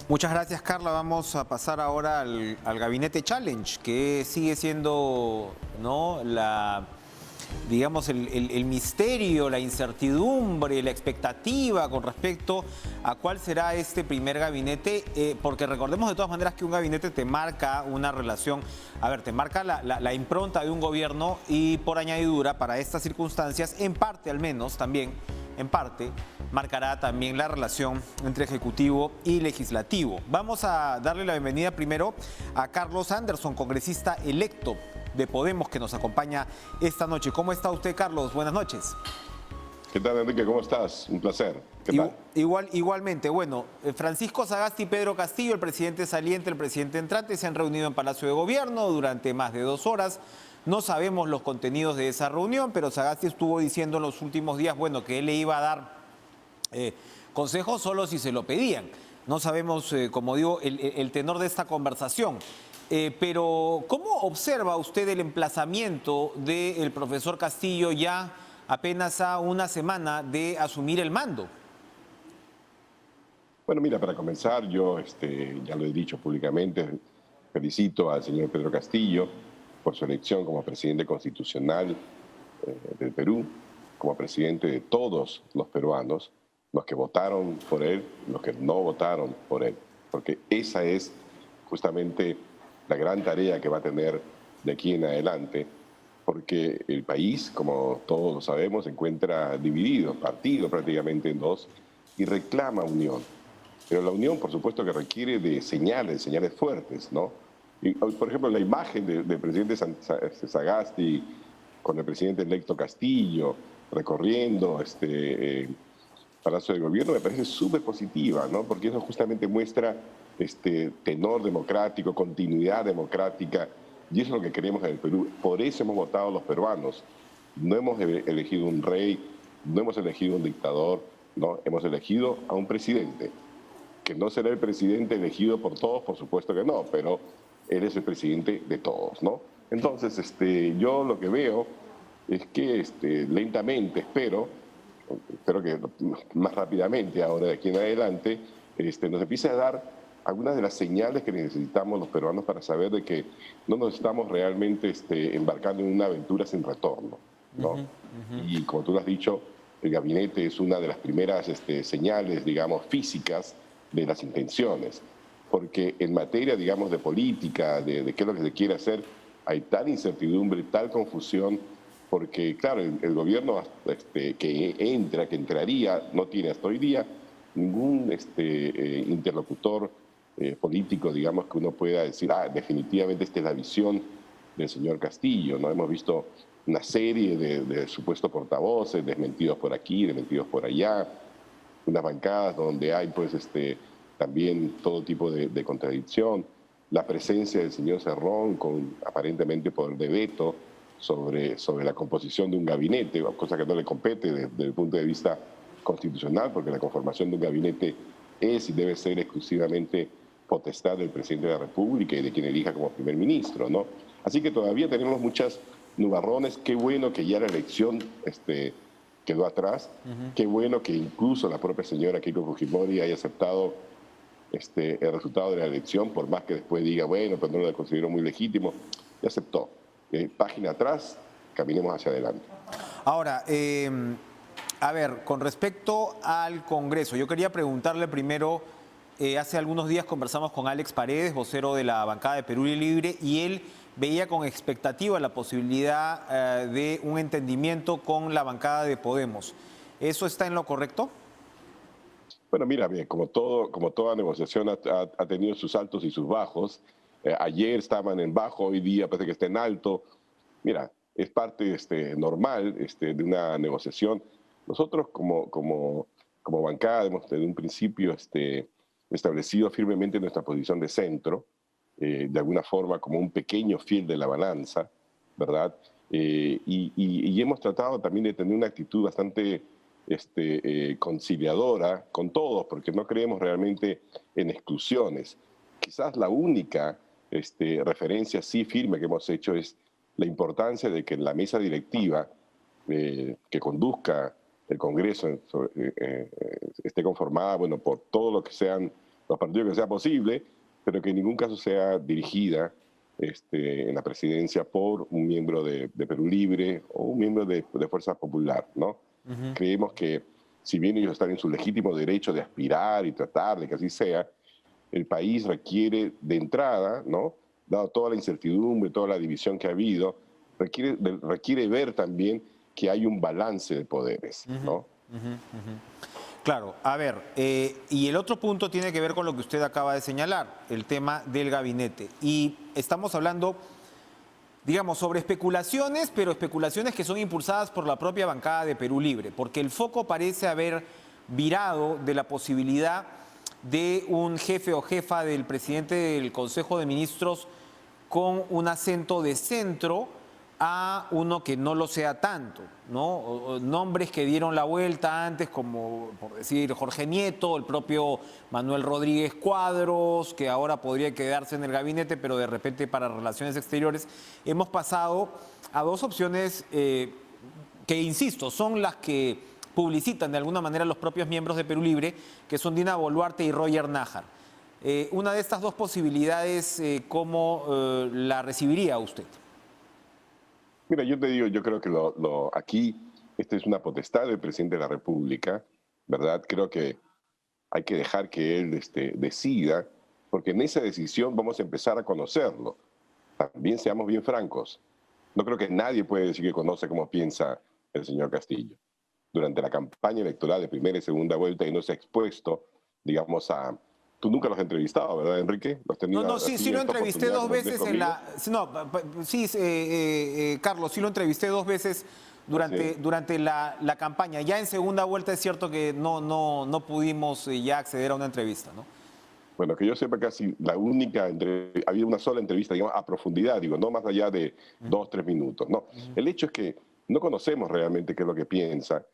Muchas gracias, Carla. Vamos a pasar ahora al Gabinete Challenge, que sigue siendo, ¿no?, digamos, el misterio, la incertidumbre, la expectativa con respecto a cuál será este primer gabinete, porque recordemos de todas maneras que un gabinete te marca una relación, a ver, te marca la impronta de un gobierno y por añadidura para estas circunstancias, en parte al menos también, en parte, marcará también la relación entre ejecutivo y legislativo. Vamos a darle la bienvenida primero a Carlos Anderson, congresista electo de Podemos, que nos acompaña esta noche. ¿Cómo está usted, Carlos? Buenas noches. ¿Qué tal, Enrique? ¿Cómo estás? Un placer. ¿Qué tal? Igualmente, bueno, Francisco Sagasti y Pedro Castillo, el presidente saliente, el presidente entrante, se han reunido en Palacio de Gobierno durante más de 2 horas. No sabemos los contenidos de esa reunión, pero Sagasti estuvo diciendo en los últimos días, bueno, que él le iba a dar consejos solo si se lo pedían. No sabemos, como digo, el tenor de esta conversación. Pero, ¿cómo observa usted el emplazamiento del profesor Castillo ya apenas a una semana de asumir el mando? Bueno, mira, para comenzar, yo ya lo he dicho públicamente, felicito al señor Pedro Castillo por su elección como presidente constitucional del Perú, como presidente de todos los peruanos, los que votaron por él, los que no votaron por él, porque esa es justamente la gran tarea que va a tener de aquí en adelante, porque el país, como todos lo sabemos, se encuentra dividido, partido prácticamente en dos, y reclama unión. Pero la unión, por supuesto, que requiere de señales fuertes, ¿no? Y, por ejemplo, la imagen del presidente Sagasti con el presidente electo Castillo recorriendo Palacio de Gobierno me parece súper positiva, ¿no? Porque eso justamente muestra tenor democrático, continuidad democrática, y eso es lo que queremos en el Perú. Por eso hemos votado los peruanos. No hemos elegido un rey, no hemos elegido un dictador, no, hemos elegido a un presidente. Que no será el presidente elegido por todos, por supuesto que no, pero él es el presidente de todos, ¿no? Entonces, yo lo que veo es que lentamente, espero que más rápidamente ahora de aquí en adelante, nos empiece a dar algunas de las señales que necesitamos los peruanos para saber de que no nos estamos realmente embarcando en una aventura sin retorno, ¿no? Y como tú lo has dicho, el gabinete es una de las primeras señales, digamos, físicas de las intenciones, porque en materia, digamos, de política, de qué es lo que se quiere hacer, hay tal incertidumbre, tal confusión, porque, claro, el gobierno que entraría, no tiene hasta hoy día ningún interlocutor político, digamos, que uno pueda decir, definitivamente esta es la visión del señor Castillo, ¿no? Hemos visto una serie de supuestos portavoces, desmentidos por aquí, desmentidos por allá, unas bancadas donde hay pues también todo tipo de contradicción, la presencia del señor Cerrón con aparentemente poder de veto sobre la composición de un gabinete, cosa que no le compete desde el punto de vista constitucional, porque la conformación de un gabinete es y debe ser exclusivamente potestad del presidente de la República y de quien elija como primer ministro, ¿no? Así que todavía tenemos muchas nubarrones. Qué bueno que ya la elección quedó atrás. Qué bueno que incluso la propia señora Keiko Fujimori haya aceptado el resultado de la elección, por más que después diga, bueno, pero no lo considero muy legítimo, y aceptó. Página atrás, caminemos hacia adelante. Ahora, a ver, con respecto al Congreso, yo quería preguntarle primero, hace algunos días conversamos con Alex Paredes, vocero de la bancada de Perú Libre, y él veía con expectativa la posibilidad de un entendimiento con la bancada de Podemos. ¿Eso está en lo correcto? Bueno, mira, bien, como toda negociación ha tenido sus altos y sus bajos. Ayer estaban en bajo, hoy día parece que está en alto. Mira, es parte normal de una negociación. Nosotros como bancada hemos desde un principio establecido firmemente nuestra posición de centro, de alguna forma como un pequeño fiel de la balanza, ¿verdad? Y hemos tratado también de tener una actitud bastante conciliadora con todos, porque no creemos realmente en exclusiones. Quizás la única referencia sí firme que hemos hecho es la importancia de que la mesa directiva que conduzca el Congreso esté conformada, bueno, por todo lo que sean los partidos que sea posible, pero que en ningún caso sea dirigida en la presidencia por un miembro de Perú Libre o un miembro de Fuerza Popular, ¿no? Ujú. Creemos que si bien ellos están en su legítimo derecho de aspirar y tratar de que así sea, el país requiere de entrada, ¿no? Dado toda la incertidumbre, toda la división que ha habido, requiere ver también que hay un balance de poderes, Ujú, ¿no? ujú, ujú. Claro, a ver, y el otro punto tiene que ver con lo que usted acaba de señalar, el tema del gabinete. Y estamos hablando, digamos, sobre especulaciones, pero especulaciones que son impulsadas por la propia bancada de Perú Libre, porque el foco parece haber virado de la posibilidad de un jefe o jefa del presidente del Consejo de Ministros con un acento de centro a uno que no lo sea tanto, ¿no? Nombres que dieron la vuelta antes, como por decir Jorge Nieto, el propio Manuel Rodríguez Cuadros, que ahora podría quedarse en el gabinete, pero de repente para relaciones exteriores. Hemos pasado a dos opciones que, insisto, son las que publicitan de alguna manera los propios miembros de Perú Libre, que son Dina Boluarte y Roger Nájar. Una de estas dos posibilidades, ¿cómo la recibiría usted? Mira, yo te digo, yo creo que aquí esta es una potestad del presidente de la República, ¿verdad? Creo que hay que dejar que él decida, porque en esa decisión vamos a empezar a conocerlo. También seamos bien francos. No creo que nadie puede decir que conoce cómo piensa el señor Castillo. Durante la campaña electoral de primera y segunda vuelta y no se ha expuesto, digamos, a... Tú nunca los has entrevistado, ¿verdad, Enrique? ¿Los has No, tenido no, sí, sí así lo esta entrevisté oportunidad de dos compartir veces en conmigo? la... No, sí, Carlos, sí lo entrevisté dos veces Así. durante la campaña. Ya en segunda vuelta es cierto que no pudimos ya acceder a una entrevista, ¿no? Bueno, que yo sepa casi la única, había una sola entrevista, digamos, a profundidad, digo, no más allá de 2, 3 minutos. No, el hecho es que no conocemos realmente qué es lo que piensa.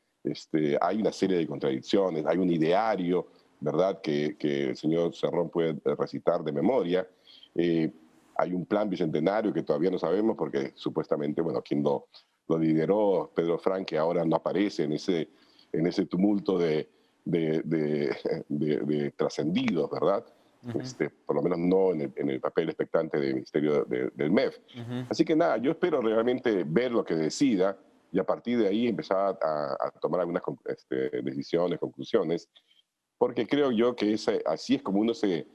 Hay una serie de contradicciones, hay un ideario, ¿verdad?, que el señor Cerrón puede recitar de memoria. Eh, Hay un plan bicentenario que todavía no sabemos porque supuestamente, bueno, quien lo lideró, Pedro Frank, que ahora no aparece en ese tumulto de trascendidos, ¿verdad? Por lo menos no en el papel expectante del Ministerio del MEF. Así que nada, yo espero realmente ver lo que decida y a partir de ahí empezar a tomar algunas decisiones, conclusiones, porque creo yo que así es como uno se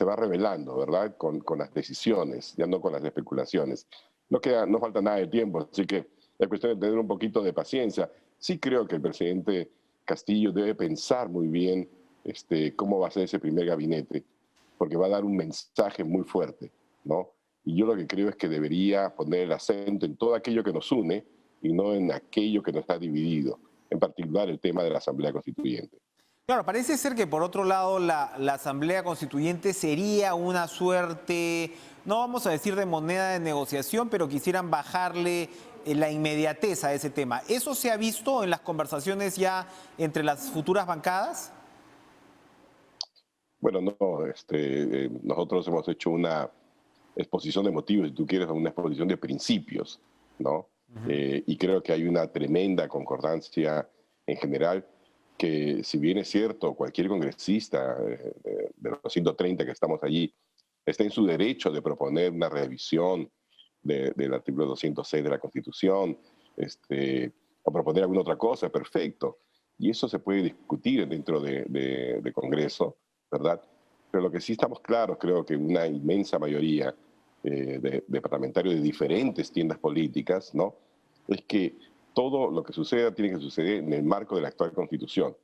va revelando, ¿verdad? Con las decisiones, ya no con las especulaciones. No falta nada de tiempo, así que es cuestión de tener un poquito de paciencia. Sí creo que el presidente Castillo debe pensar muy bien cómo va a ser ese primer gabinete, porque va a dar un mensaje muy fuerte, ¿no? Y yo lo que creo es que debería poner el acento en todo aquello que nos une y no en aquello que nos está dividido, en particular el tema de la Asamblea Constituyente. Claro, parece ser que por otro lado la Asamblea Constituyente sería una suerte, no vamos a decir de moneda de negociación, pero quisieran bajarle la inmediatez a ese tema. ¿Eso se ha visto en las conversaciones ya entre las futuras bancadas? Bueno, no, nosotros hemos hecho una exposición de motivos, si tú quieres, una exposición de principios, ¿no? Y creo que hay una tremenda concordancia en general, que si bien es cierto, cualquier congresista de los 130 que estamos allí está en su derecho de proponer una revisión del artículo 206 de la Constitución, o proponer alguna otra cosa, perfecto. Y eso se puede discutir dentro de Congreso, ¿verdad? Pero lo que sí estamos claros, creo que una inmensa mayoría de parlamentarios de diferentes tiendas políticas, ¿no? Es que todo lo que suceda tiene que suceder en el marco de la actual Constitución.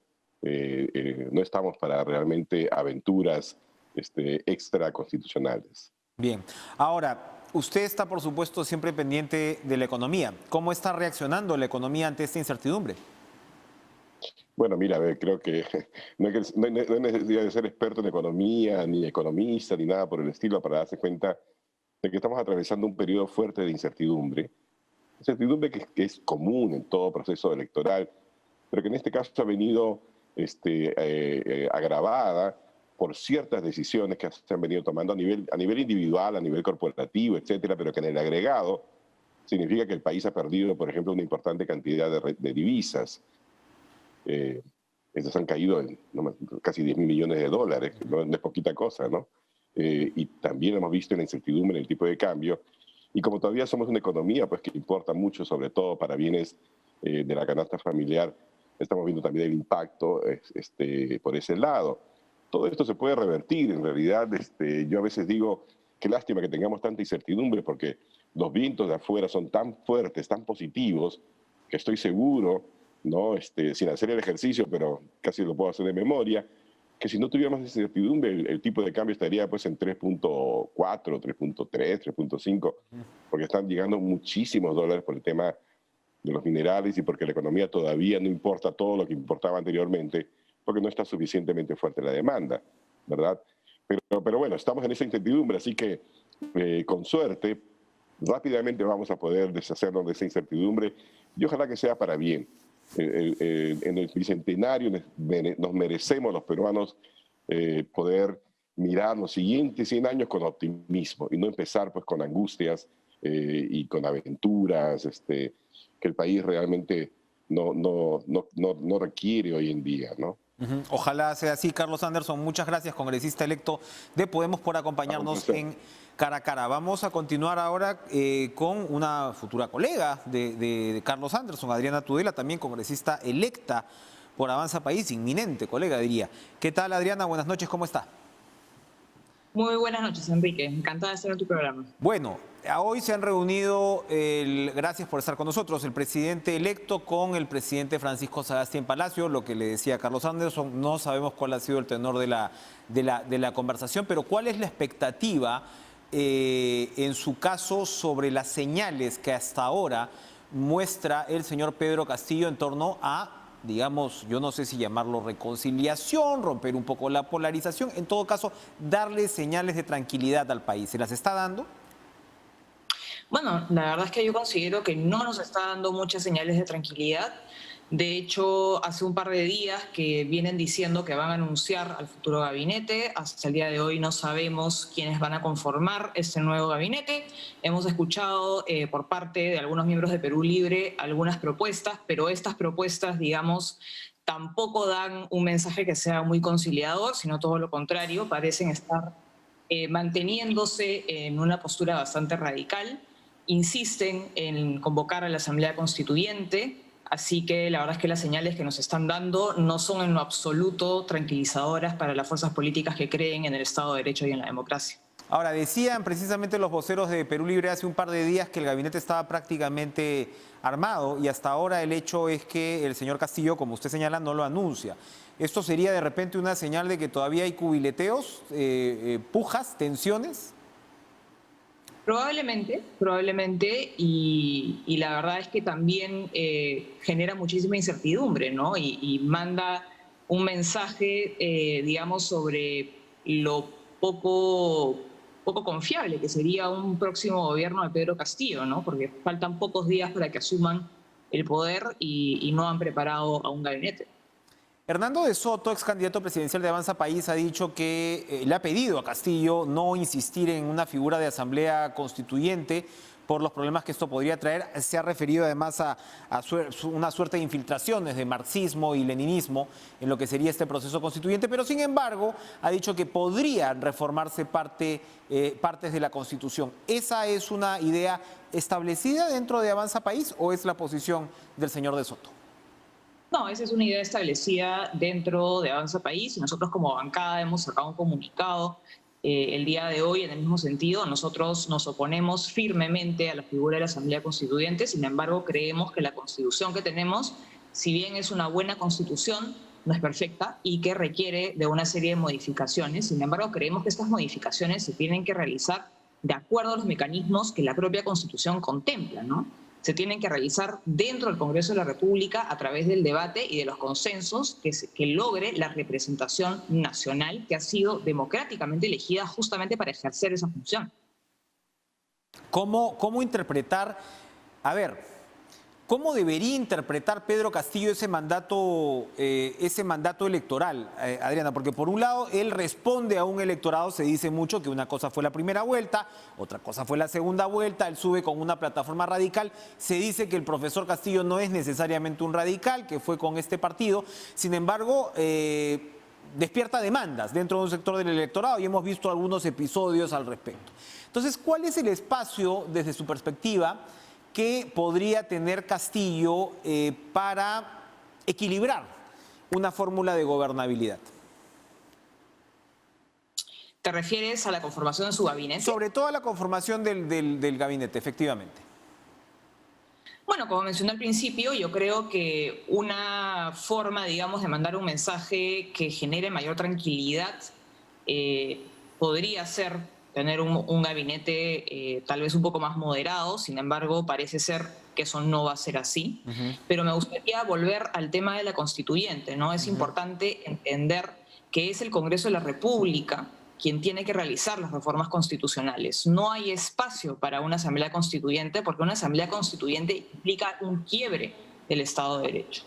No estamos para realmente aventuras extra constitucionales. Bien, ahora, usted está por supuesto siempre pendiente de la economía. ¿Cómo está reaccionando la economía ante esta incertidumbre? Bueno, mira, a ver, creo que no hay necesidad de ser experto en economía, ni economista, ni nada por el estilo para darse cuenta de que estamos atravesando un periodo fuerte de incertidumbre. Incertidumbre que es común en todo proceso electoral, pero que en este caso ha venido agravada por ciertas decisiones que se han venido tomando a nivel individual, a nivel corporativo, etcétera, pero que en el agregado significa que el país ha perdido, por ejemplo, una importante cantidad de divisas. Eh, Estos han caído en casi 10.000 millones de dólares, que no es poquita cosa, ¿no? Y también hemos visto la incertidumbre en el tipo de cambio. Y como todavía somos una economía pues, que importa mucho, sobre todo para bienes de la canasta familiar, estamos viendo también el impacto por ese lado. Todo esto se puede revertir. En realidad, yo a veces digo, qué lástima que tengamos tanta incertidumbre, porque los vientos de afuera son tan fuertes, tan positivos, que estoy seguro, ¿no? Sin hacer el ejercicio, pero casi lo puedo hacer de memoria, que si no tuviéramos esa incertidumbre, el tipo de cambio estaría pues en 3.4, 3.3, 3.5, porque están llegando muchísimos dólares por el tema de los minerales y porque la economía todavía no importa todo lo que importaba anteriormente, porque no está suficientemente fuerte la demanda, ¿verdad? Pero bueno, estamos en esa incertidumbre, así que con suerte rápidamente vamos a poder deshacernos de esa incertidumbre y ojalá que sea para bien. En el bicentenario nos merecemos los peruanos poder mirar los siguientes 100 años con optimismo y no empezar pues con angustias y con aventuras que el país realmente no requiere hoy en día, ¿no? Ojalá sea así. Carlos Anderson, muchas gracias, congresista electo de Podemos, por acompañarnos en Cara a Cara. Vamos a continuar ahora con una futura colega de Carlos Anderson, Adriana Tudela, también congresista electa por Avanza País, inminente colega, diría. ¿Qué tal, Adriana? Buenas noches, ¿cómo está? Muy buenas noches, Enrique. Encantada de estar en tu programa. Bueno, hoy se han reunido, gracias por estar con nosotros, el presidente electo con el presidente Francisco Sagasti en Palacio. Lo que le decía Carlos Anderson, no sabemos cuál ha sido el tenor de la conversación, pero ¿cuál es la expectativa en su caso sobre las señales que hasta ahora muestra el señor Pedro Castillo en torno a, digamos, yo no sé si llamarlo reconciliación, romper un poco la polarización, en todo caso, darle señales de tranquilidad al país? ¿Se las está dando? Bueno, la verdad es que yo considero que no nos está dando muchas señales de tranquilidad. De hecho, hace un par de días que vienen diciendo que van a anunciar al futuro gabinete. Hasta el día de hoy no sabemos quiénes van a conformar este nuevo gabinete. Hemos escuchado por parte de algunos miembros de Perú Libre algunas propuestas, pero estas propuestas, digamos, tampoco dan un mensaje que sea muy conciliador, sino todo lo contrario, parecen estar manteniéndose en una postura bastante radical. Insisten en convocar a la Asamblea Constituyente. Así que la verdad es que las señales que nos están dando no son en lo absoluto tranquilizadoras para las fuerzas políticas que creen en el Estado de Derecho y en la democracia. Ahora, decían precisamente los voceros de Perú Libre hace un par de días que el gabinete estaba prácticamente armado y hasta ahora el hecho es que el señor Castillo, como usted señala, no lo anuncia. ¿Esto sería de repente una señal de que todavía hay cubileteos, pujas, tensiones? Probablemente, y la verdad es que también genera muchísima incertidumbre, ¿no? Y manda un mensaje, digamos, sobre lo poco confiable que sería un próximo gobierno de Pedro Castillo, ¿no? Porque faltan pocos días para que asuman el poder y no han preparado a un gabinete. Hernando de Soto, ex candidato presidencial de Avanza País, ha dicho que le ha pedido a Castillo no insistir en una figura de asamblea constituyente por los problemas que esto podría traer. Se ha referido además a una suerte de infiltraciones de marxismo y leninismo en lo que sería este proceso constituyente, pero sin embargo ha dicho que podrían reformarse partes de la Constitución. ¿Esa es una idea establecida dentro de Avanza País o es la posición del señor de Soto? No, esa es una idea establecida dentro de Avanza País y nosotros como bancada hemos sacado un comunicado el día de hoy en el mismo sentido. Nosotros nos oponemos firmemente a la figura de la Asamblea Constituyente, sin embargo creemos que la Constitución que tenemos, si bien es una buena Constitución, no es perfecta y que requiere de una serie de modificaciones. Sin embargo, creemos que estas modificaciones se tienen que realizar de acuerdo a los mecanismos que la propia Constitución contempla, ¿no? Se tienen que realizar dentro del Congreso de la República a través del debate y de los consensos que logre la representación nacional que ha sido democráticamente elegida justamente para ejercer esa función. ¿Cómo interpretar? A ver, ¿Cómo debería interpretar Pedro Castillo ese mandato electoral, Adriana? Porque por un lado él responde a un electorado, se dice mucho que una cosa fue la primera vuelta, otra cosa fue la segunda vuelta, él sube con una plataforma radical, se dice que el profesor Castillo no es necesariamente un radical, que fue con este partido, sin embargo despierta demandas dentro de un sector del electorado y hemos visto algunos episodios al respecto. Entonces, ¿cuál es el espacio desde su perspectiva que podría tener Castillo para equilibrar una fórmula de gobernabilidad? ¿Te refieres a la conformación de su gabinete? Sobre todo a la conformación del gabinete, efectivamente. Bueno, como mencioné al principio, yo creo que una forma, digamos, de mandar un mensaje que genere mayor tranquilidad podría ser tener un gabinete tal vez un poco más moderado. Sin embargo, parece ser que eso no va a ser así. Pero me gustaría volver al tema de la constituyente, ¿no? Es importante entender que es el Congreso de la República quien tiene que realizar las reformas constitucionales. No hay espacio para una asamblea constituyente porque una asamblea constituyente implica un quiebre del Estado de Derecho.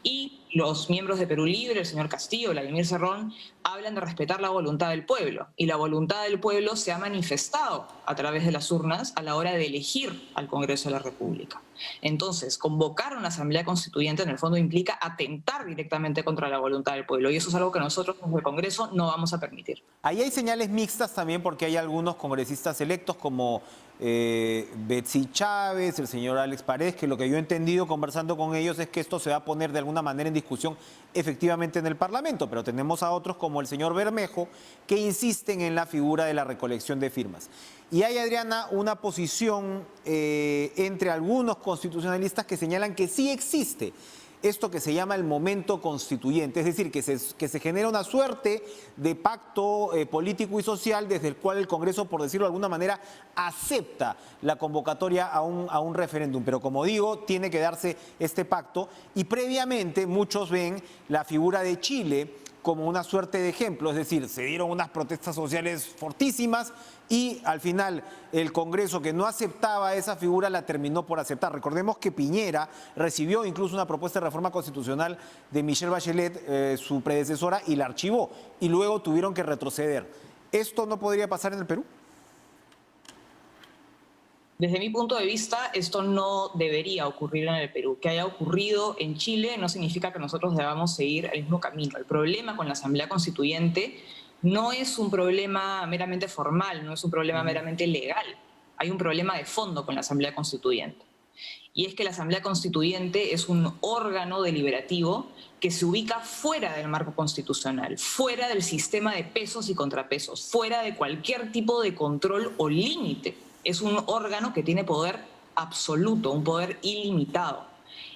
Y los miembros de Perú Libre, el señor Castillo, Vladimir Cerrón, hablan de respetar la voluntad del pueblo. Y la voluntad del pueblo se ha manifestado a través de las urnas a la hora de elegir al Congreso de la República. Entonces, convocar una asamblea constituyente en el fondo implica atentar directamente contra la voluntad del pueblo. Y eso es algo que nosotros como el Congreso no vamos a permitir. Ahí hay señales mixtas también porque hay algunos congresistas electos como Betsy Chávez, el señor Alex Paredes, que lo que yo he entendido conversando con ellos es que esto se va a poner de alguna manera en discusión efectivamente en el Parlamento, pero tenemos a otros como el señor Bermejo que insisten en la figura de la recolección de firmas. Y hay, Adriana, una posición entre algunos constitucionalistas que señalan que sí existe esto que se llama el momento constituyente, es decir, que se genera una suerte de pacto político y social desde el cual el Congreso, por decirlo de alguna manera, acepta la convocatoria a un referéndum. Pero como digo, tiene que darse este pacto y previamente muchos ven la figura de Chile como una suerte de ejemplo, es decir, se dieron unas protestas sociales fortísimas y al final el Congreso, que no aceptaba esa figura, la terminó por aceptar. Recordemos que Piñera recibió incluso una propuesta de reforma constitucional de Michelle Bachelet, su predecesora, y la archivó, y luego tuvieron que retroceder. ¿Esto no podría pasar en el Perú? Desde mi punto de vista, esto no debería ocurrir en el Perú. Que haya ocurrido en Chile no significa que nosotros debamos seguir el mismo camino. El problema con la Asamblea Constituyente no es un problema meramente formal, no es un problema meramente legal. Hay un problema de fondo con la Asamblea Constituyente. Y es que la Asamblea Constituyente es un órgano deliberativo que se ubica fuera del marco constitucional, fuera del sistema de pesos y contrapesos, fuera de cualquier tipo de control o límite. Es un órgano que tiene poder absoluto, un poder ilimitado,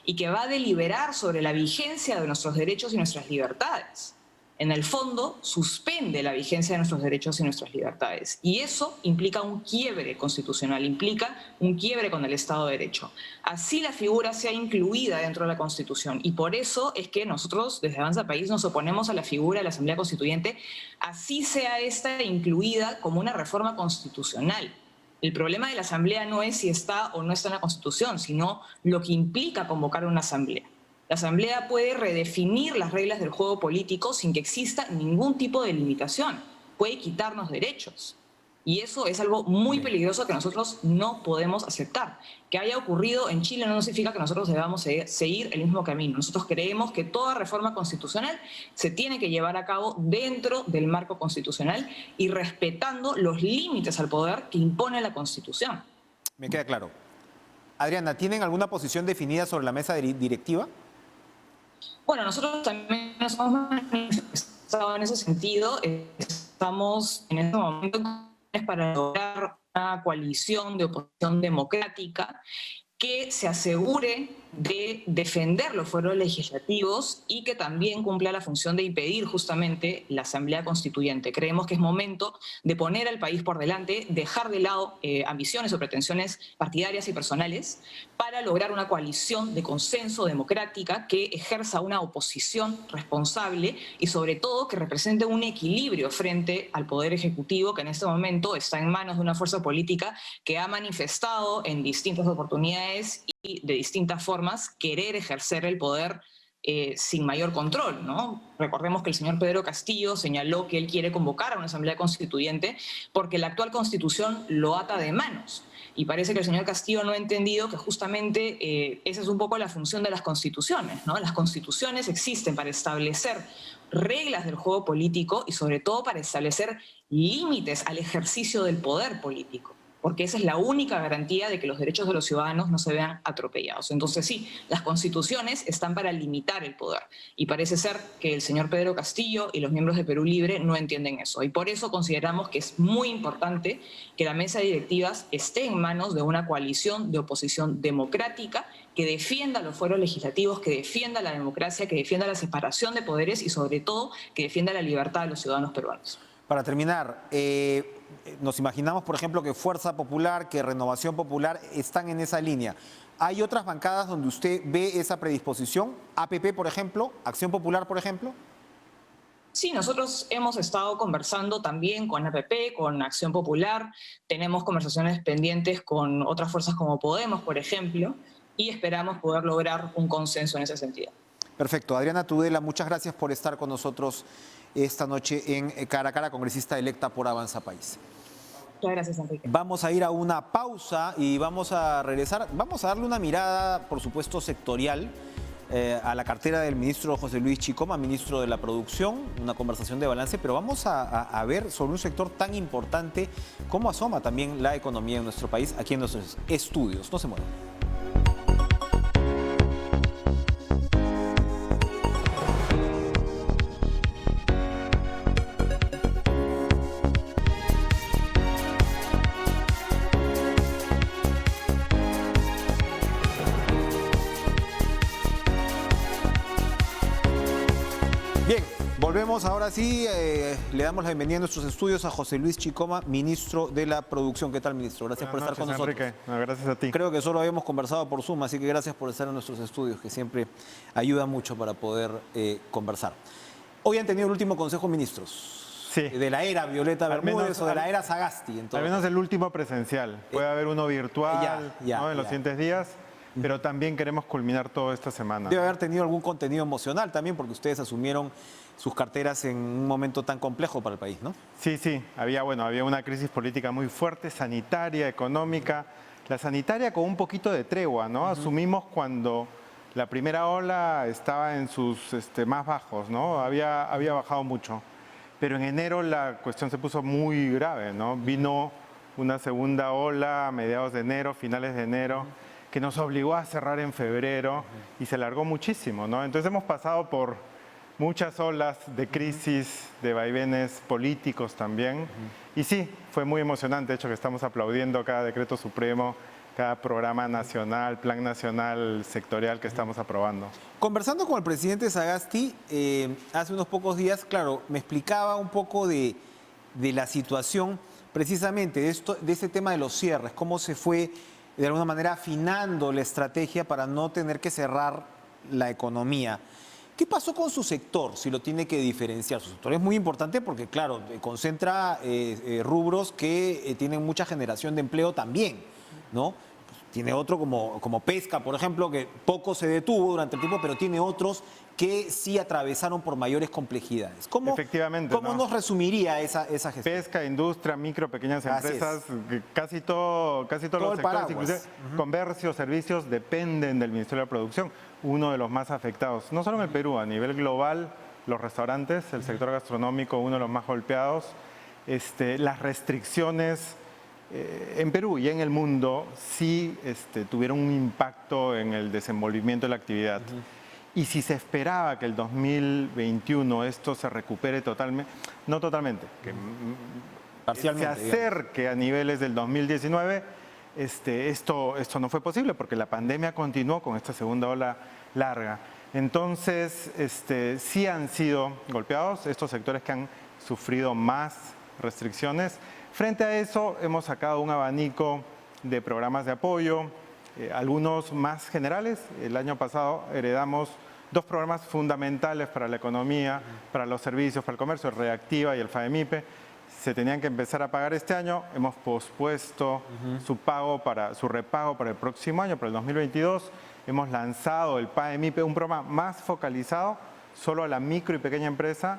y que va a deliberar sobre la vigencia de nuestros derechos y nuestras libertades. En el fondo, suspende la vigencia de nuestros derechos y nuestras libertades. Y eso implica un quiebre constitucional, implica un quiebre con el Estado de Derecho. Así la figura sea incluida dentro de la Constitución. Y por eso es que nosotros, desde Avanza País, nos oponemos a la figura de la Asamblea Constituyente, así sea esta incluida como una reforma constitucional. El problema de la Asamblea no es si está o no está en la Constitución, sino lo que implica convocar una Asamblea. La Asamblea puede redefinir las reglas del juego político sin que exista ningún tipo de limitación. Puede quitarnos derechos. Y eso es algo muy peligroso que nosotros no podemos aceptar. Que haya ocurrido en Chile no significa que nosotros debamos seguir el mismo camino. Nosotros creemos que toda reforma constitucional se tiene que llevar a cabo dentro del marco constitucional y respetando los límites al poder que impone la Constitución. Me queda claro. Adriana, ¿tienen alguna posición definida sobre la mesa directiva? Bueno, nosotros también nos hemos manifestado en ese sentido. Estamos en este momento para lograr una coalición de oposición democrática que se asegure de defender los fueros legislativos y que también cumpla la función de impedir justamente la Asamblea Constituyente. Creemos que es momento de poner al país por delante, dejar de lado ambiciones o pretensiones partidarias y personales para lograr una coalición de consenso democrática que ejerza una oposición responsable y sobre todo que represente un equilibrio frente al Poder Ejecutivo, que en este momento está en manos de una fuerza política que ha manifestado en distintas oportunidades de distintas formas, querer ejercer el poder sin mayor control, ¿no? Recordemos que el señor Pedro Castillo señaló que él quiere convocar a una asamblea constituyente porque la actual constitución lo ata de manos. Y parece que el señor Castillo no ha entendido que justamente esa es un poco la función de las constituciones, ¿no? Las constituciones existen para establecer reglas del juego político y sobre todo para establecer límites al ejercicio del poder político, porque esa es la única garantía de que los derechos de los ciudadanos no se vean atropellados. Entonces sí, las constituciones están para limitar el poder y parece ser que el señor Pedro Castillo y los miembros de Perú Libre no entienden eso, y por eso consideramos que es muy importante que la mesa de directivas esté en manos de una coalición de oposición democrática que defienda los fueros legislativos, que defienda la democracia, que defienda la separación de poderes y sobre todo que defienda la libertad de los ciudadanos peruanos. Para terminar, nos imaginamos, por ejemplo, que Fuerza Popular, que Renovación Popular están en esa línea. ¿Hay otras bancadas donde usted ve esa predisposición? ¿APP, por ejemplo? ¿Acción Popular, por ejemplo? Sí, nosotros hemos estado conversando también con APP, con Acción Popular, tenemos conversaciones pendientes con otras fuerzas como Podemos, por ejemplo, y esperamos poder lograr un consenso en ese sentido. Perfecto. Adriana Tudela, muchas gracias por estar con nosotros esta noche en Cara a Cara, congresista electa por Avanza País. Muchas gracias, Enrique. Vamos a ir a una pausa y vamos a regresar. Vamos a darle una mirada, por supuesto, sectorial a la cartera del ministro José Luis Chicoma, ministro de la Producción, una conversación de balance, pero vamos a ver sobre un sector tan importante cómo asoma también la economía en nuestro país, aquí en nuestros estudios. No se muevan. Bien, volvemos ahora sí, le damos la bienvenida a nuestros estudios a José Luis Chicoma, ministro de la Producción. ¿Qué tal, ministro? Gracias por estar con nosotros. Enrique. No, gracias a ti. Creo que solo habíamos conversado por Zoom, así que gracias por estar en nuestros estudios, que siempre ayuda mucho para poder conversar. Hoy han tenido el último Consejo de Ministros. Sí. De la era Violeta Bermúdez o de la era Sagasti. Al menos el último presencial. Puede haber uno virtual ¿no? en los siguientes días, pero también queremos culminar todo esta semana. Debe haber tenido algún contenido emocional también, porque ustedes asumieron sus carteras en un momento tan complejo para el país, ¿no? Sí, sí. Había una crisis política muy fuerte, sanitaria, económica. La sanitaria con un poquito de tregua, ¿no? Asumimos cuando la primera ola estaba en sus más bajos, ¿no? Había bajado mucho. Pero en enero la cuestión se puso muy grave, ¿no? Vino una segunda ola a mediados de enero, finales de enero, que nos obligó a cerrar en febrero y se alargó muchísimo, ¿no? Entonces hemos pasado por muchas olas de crisis, de vaivenes políticos también. Y sí, fue muy emocionante, de hecho, que estamos aplaudiendo cada decreto supremo, cada programa nacional, plan nacional sectorial que estamos aprobando. Conversando con el presidente Sagasti hace unos pocos días, claro, me explicaba un poco de la situación precisamente de ese tema de los cierres, cómo se fue de alguna manera afinando la estrategia para no tener que cerrar la economía. ¿Qué pasó con su sector, si lo tiene que diferenciar? Su sector es muy importante porque, claro, concentra rubros que tienen mucha generación de empleo también, ¿no? Tiene otro como pesca, por ejemplo, que poco se detuvo durante el tiempo, pero tiene otros que sí atravesaron por mayores complejidades. Efectivamente, ¿Cómo nos resumiría esa gestión? Pesca, industria, micro, pequeñas empresas, casi todos los sectores, inclusive comercio, servicios, dependen del Ministerio de la Producción, uno de los más afectados. No solo en el Perú, a nivel global, los restaurantes, el sector gastronómico, uno de los más golpeados. Las restricciones en Perú y en el mundo sí tuvieron un impacto en el desenvolvimiento de la actividad. Y si se esperaba que el 2021 esto se recupere totalmente, no totalmente, que parcialmente, se acerque a niveles del 2019, esto no fue posible porque la pandemia continuó con esta segunda ola larga. Entonces, sí han sido golpeados estos sectores que han sufrido más restricciones. Frente a eso, hemos sacado un abanico de programas de apoyo, algunos más generales. El año pasado heredamos dos programas fundamentales para la economía, para los servicios, para el comercio, el Reactiva y el FAEMIPE. se tenían que empezar a pagar este año. Hemos pospuesto su repago para el próximo año, para el 2022. Hemos lanzado el PAE-MIPE, un programa más focalizado solo a la micro y pequeña empresa,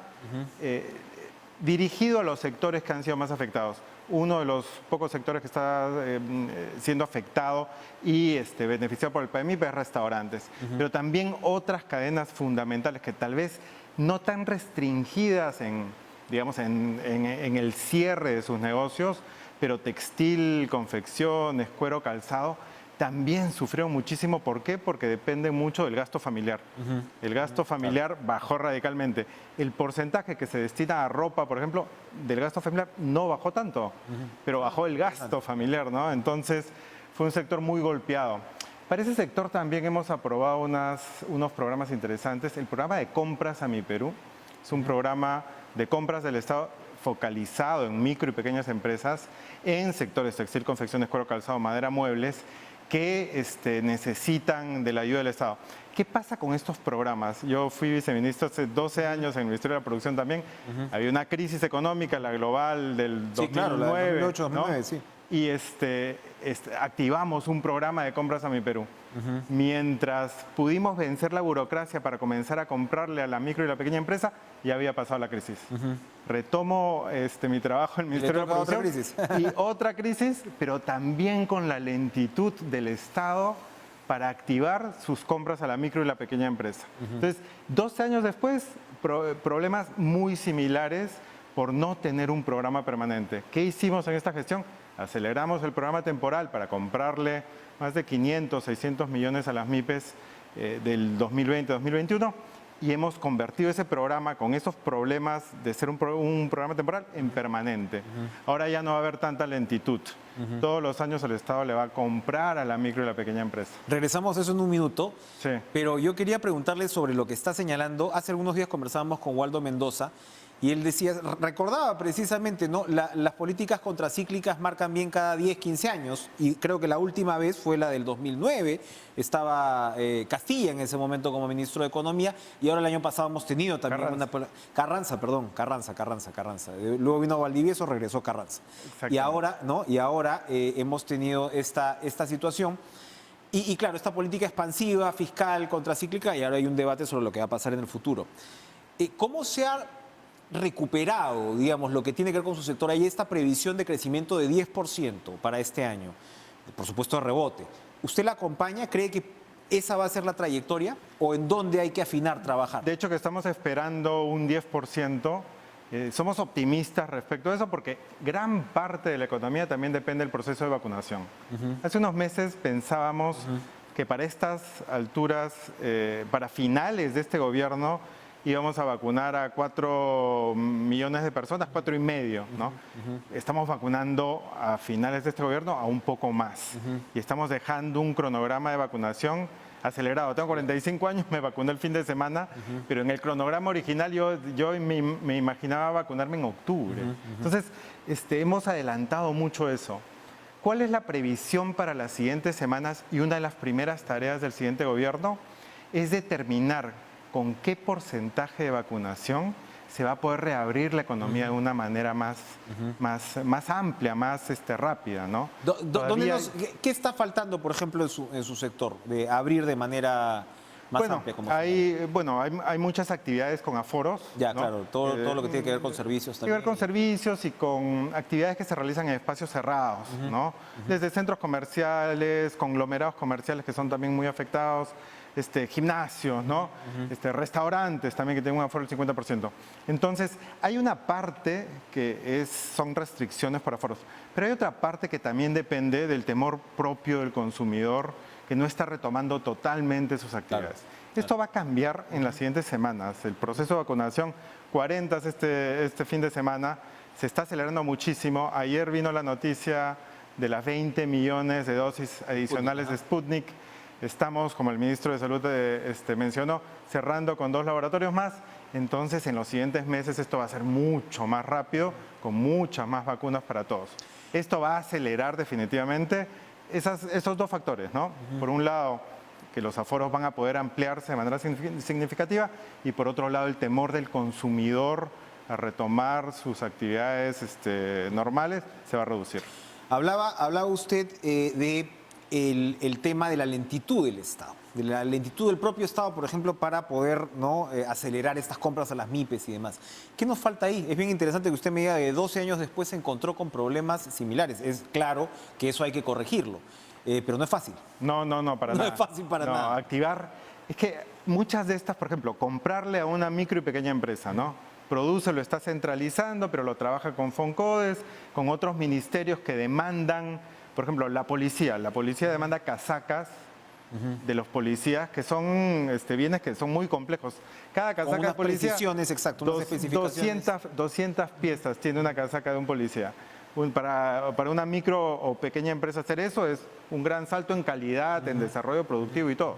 dirigido a los sectores que han sido más afectados. Uno de los pocos sectores que está siendo afectado y beneficiado por el PAE-MIPE es restaurantes. Pero también otras cadenas fundamentales que tal vez no tan restringidas en el cierre de sus negocios, pero textil, confecciones, cuero, calzado, también sufrieron muchísimo. ¿Por qué? Porque depende mucho del gasto familiar. El gasto familiar bajó radicalmente. El porcentaje que se destina a ropa, por ejemplo, del gasto familiar no bajó tanto, pero bajó el gasto familiar, ¿no? Entonces, fue un sector muy golpeado. Para ese sector también hemos aprobado unos programas interesantes. El programa de compras a Mi Perú es un programa de compras del Estado focalizado en micro y pequeñas empresas en sectores textil, confecciones, cuero, calzado, madera, muebles, que necesitan de la ayuda del Estado. ¿Qué pasa con estos programas? Yo fui viceministro hace 12 años en el Ministerio de la Producción también. Había una crisis económica, la global del 2009. Sí, claro, la de 2008, 2009, ¿no? Sí. Y activamos un programa de compras a Mi Perú. Mientras pudimos vencer la burocracia para comenzar a comprarle a la micro y la pequeña empresa, ya había pasado la crisis. Retomo mi trabajo en el Ministerio de la Producción. Otra crisis. Y otra crisis, pero también con la lentitud del Estado para activar sus compras a la micro y la pequeña empresa. Entonces, 12 años después, problemas muy similares por no tener un programa permanente. ¿Qué hicimos en esta gestión? Aceleramos el programa temporal para comprarle más de 500, 600 millones a las MIPES del 2020-2021 y hemos convertido ese programa con esos problemas de ser un programa temporal en permanente. Ahora ya no va a haber tanta lentitud. Todos los años el Estado le va a comprar a la micro y la pequeña empresa. Regresamos a eso en un minuto, sí. Pero yo quería preguntarle sobre lo que está señalando. Hace algunos días conversábamos con Waldo Mendoza y él recordaba precisamente, ¿no? Las políticas contracíclicas marcan bien cada 10, 15 años y creo que la última vez fue la del 2009. Estaba Castilla en ese momento como ministro de Economía y ahora el año pasado hemos tenido también Carranza. Carranza. Luego vino Valdivieso, regresó Carranza. Y ahora, ¿no? Hemos tenido esta situación. Y claro, esta política expansiva, fiscal, contracíclica, y ahora hay un debate sobre lo que va a pasar en el futuro. ¿Cómo se ha recuperado, digamos, lo que tiene que ver con su sector? Hay esta previsión de crecimiento de 10% para este año, por supuesto de rebote. ¿Usted la acompaña? ¿Cree que esa va a ser la trayectoria? ¿O en dónde hay que afinar, trabajar? De hecho, que estamos esperando un 10%. Somos optimistas respecto a eso porque gran parte de la economía también depende del proceso de vacunación. Hace unos meses pensábamos que para estas alturas, para finales de este gobierno, íbamos a vacunar a 4 millones de personas, 4,5, ¿no? Estamos vacunando a finales de este gobierno a un poco más. Y estamos dejando un cronograma de vacunación acelerado. Tengo 45 años, me vacuné el fin de semana, pero en el cronograma original yo me imaginaba vacunarme en octubre. Entonces, hemos adelantado mucho eso. ¿Cuál es la previsión para las siguientes semanas? Y una de las primeras tareas del siguiente gobierno es determinar con qué porcentaje de vacunación se va a poder reabrir la economía de una manera más amplia, más rápida, ¿no? ¿Qué está faltando, por ejemplo, en su sector, de abrir de manera más amplia? Hay muchas actividades con aforos. Ya, ¿no? Claro, todo lo que tiene que ver con servicios también. Tiene que ver con servicios y con actividades que se realizan en espacios cerrados, ¿no? Desde centros comerciales, conglomerados comerciales que son también muy afectados, gimnasios, ¿no? Restaurantes también que tienen un aforo del 50%. Entonces, hay una parte que son restricciones por aforos, pero hay otra parte que también depende del temor propio del consumidor que no está retomando totalmente sus actividades. Esto va a cambiar en las siguientes semanas. El proceso de vacunación, 40 este fin de semana, se está acelerando muchísimo. Ayer vino la noticia de las 20 millones de dosis adicionales de Sputnik. Estamos, como el ministro de Salud mencionó, cerrando con 2 laboratorios más. Entonces, en los siguientes meses esto va a ser mucho más rápido, con muchas más vacunas para todos. Esto va a acelerar definitivamente esos 2 factores, ¿no? Por un lado, que los aforos van a poder ampliarse de manera significativa y por otro lado, el temor del consumidor a retomar sus actividades normales, se va a reducir. Hablaba usted de el tema de la lentitud del Estado, de la lentitud del propio Estado, por ejemplo, para poder acelerar estas compras a las MIPES y demás. ¿Qué nos falta ahí? Es bien interesante que usted me diga que 12 años después se encontró con problemas similares. Es claro que eso hay que corregirlo, pero no es fácil. No, para nada. No es fácil para nada. Activar, es que muchas de estas, por ejemplo, comprarle a una micro y pequeña empresa, ¿no? Produce, lo está centralizando, pero lo trabaja con Foncodes, con otros ministerios que demandan, por ejemplo, la policía demanda casacas de los policías, que son bienes que son muy complejos. Cada casaca unas de policía, precisiones, exacto, unas especificaciones. 200 piezas tiene una casaca de un policía. Para una micro o pequeña empresa hacer eso es un gran salto en calidad, en desarrollo productivo y todo.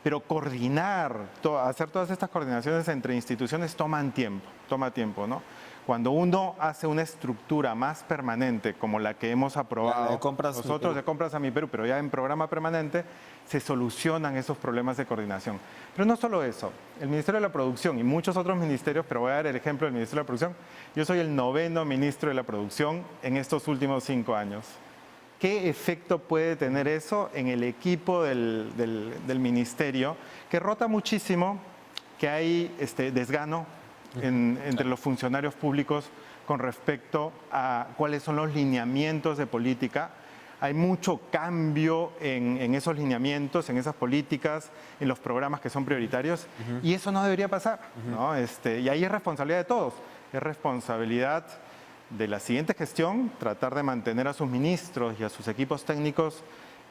Pero coordinar, hacer todas estas coordinaciones entre instituciones toma tiempo, ¿no? Cuando uno hace una estructura más permanente, como la que hemos aprobado nosotros de Compras a Mi Perú, pero ya en programa permanente, se solucionan esos problemas de coordinación. Pero no solo eso, el Ministerio de la Producción y muchos otros ministerios, pero voy a dar el ejemplo del Ministerio de la Producción, yo soy el 9º ministro de la Producción en estos últimos 5 años. ¿Qué efecto puede tener eso en el equipo del ministerio? Que rota muchísimo, que hay desgano entre los funcionarios públicos con respecto a cuáles son los lineamientos de política. Hay mucho cambio en esos lineamientos, en esas políticas, en los programas que son prioritarios, y eso no debería pasar, ¿no? Y ahí es responsabilidad de todos, es responsabilidad de la siguiente gestión, tratar de mantener a sus ministros y a sus equipos técnicos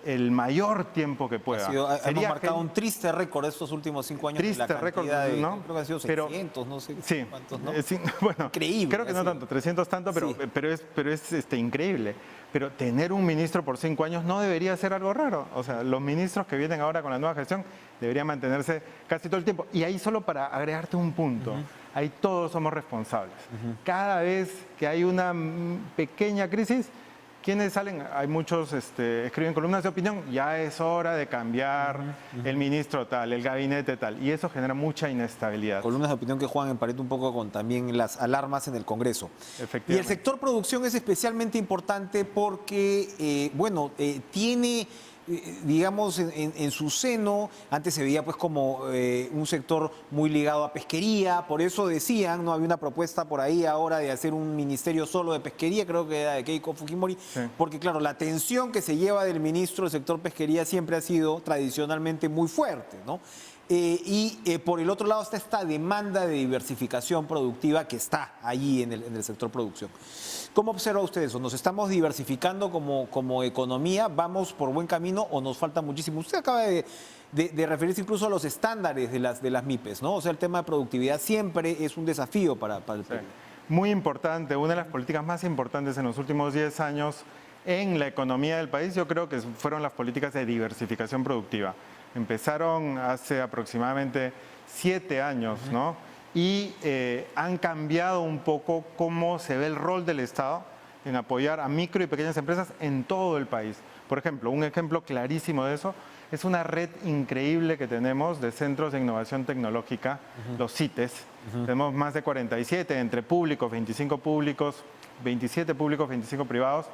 el mayor tiempo que pueda. Hemos marcado un triste récord estos últimos 5 años. Triste récord, ¿no? Creo que han sido 600, no sé cuántos, ¿no? Bueno, increíble. Creo que no tanto, 300 tanto, pero es increíble. Pero tener un ministro por 5 años no debería ser algo raro. O sea, los ministros que vienen ahora con la nueva gestión deberían mantenerse casi todo el tiempo. Y ahí solo para agregarte un punto, ahí todos somos responsables. Cada vez que hay una pequeña crisis, ¿quiénes salen? Hay muchos escriben columnas de opinión, ya es hora de cambiar el ministro tal, el gabinete tal, y eso genera mucha inestabilidad. Columnas de opinión que juegan en pared un poco con también las alarmas en el Congreso. Efectivamente. Y el sector producción es especialmente importante porque, tiene, digamos, en su seno, antes se veía pues como un sector muy ligado a pesquería, por eso decían, no había una propuesta por ahí ahora de hacer un ministerio solo de pesquería, creo que era de Keiko Fujimori, porque claro, la atención que se lleva del ministro del sector pesquería siempre ha sido tradicionalmente muy fuerte, ¿no? Por el otro lado está esta demanda de diversificación productiva que está allí en el sector producción. ¿Cómo observa usted eso? ¿Nos estamos diversificando como economía? ¿Vamos por buen camino o nos falta muchísimo? Usted acaba de referirse incluso a los estándares de las MIPES, ¿no? O sea, el tema de productividad siempre es un desafío para el Perú. Muy importante, una de las políticas más importantes en los últimos 10 años en la economía del país, yo creo que fueron las políticas de diversificación productiva. Empezaron hace aproximadamente 7 años, ¿no? Y han cambiado un poco cómo se ve el rol del Estado en apoyar a micro y pequeñas empresas en todo el país. Por ejemplo, un ejemplo clarísimo de eso es una red increíble que tenemos de centros de innovación tecnológica, los CITES. Tenemos más de 47 entre públicos, 25 públicos, 27 públicos, 25 privados,